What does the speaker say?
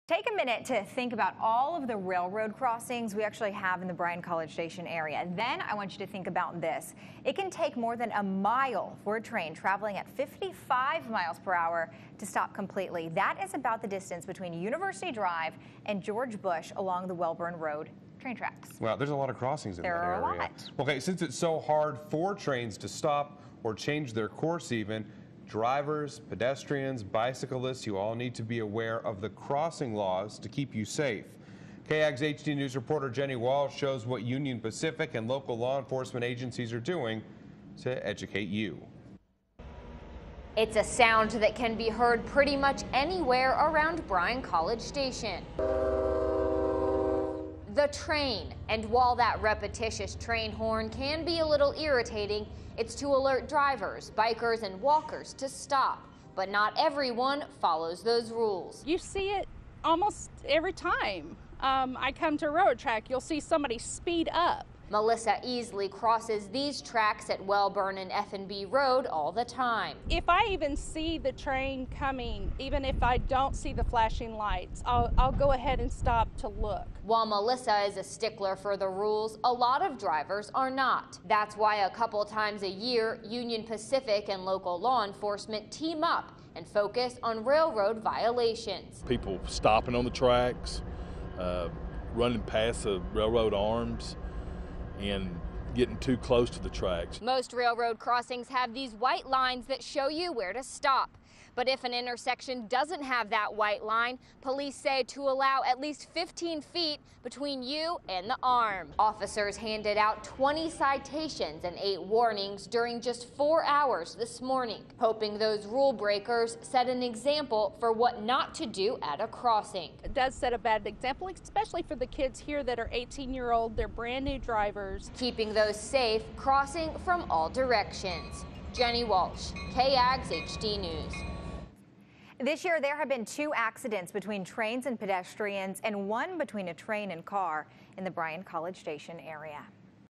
Take a minute to think about all of the railroad crossings we actually have in the Bryan College Station area. Then I want you to think about this. It can take more than a mile for a train traveling at 55 miles per hour to stop completely. That is about the distance between University Drive and George Bush along the Welborn Road train tracks. Well, there's a lot of crossings in that area. There are a lot. Okay, since it's so hard for trains to stop or change their course even, drivers, pedestrians, bicyclists, you all need to be aware of the crossing laws to keep you safe. KAGS HD News reporter Jenny Walsh shows what Union Pacific and local law enforcement agencies are doing to educate you. It's a sound that can be heard pretty much anywhere around Bryan College Station. The train, and while that repetitious train horn can be a little irritating, it's to alert drivers, bikers, and walkers to stop. But not everyone follows those rules. You see it almost every time I come to a railroad track. You'll see somebody speed up. Melissa easily crosses these tracks at Welborn and F&B Road all the time. If I even see the train coming, even if I don't see the flashing lights, I'll go ahead and stop to look. While Melissa is a stickler for the rules, a lot of drivers are not. That's why a couple times a year, Union Pacific and local law enforcement team up and focus on railroad violations. People stopping on the tracks, running past the railroad arms, and getting too close to the tracks. Most railroad crossings have these white lines that show you where to stop. But if an intersection doesn't have that white line, police say to allow at least 15 feet between you and the arm. Officers handed out 20 citations and 8 warnings during just 4 hours this morning, hoping those rule breakers set an example for what not to do at a crossing. It does set a bad example, especially for the kids here that are 18-year-old. They're brand new drivers. Keeping those safe, crossing from all directions. Jenny Walsh, KAGS HD News. This year, there have been 2 accidents between trains and pedestrians and 1 between a train and car in the Bryan College Station area.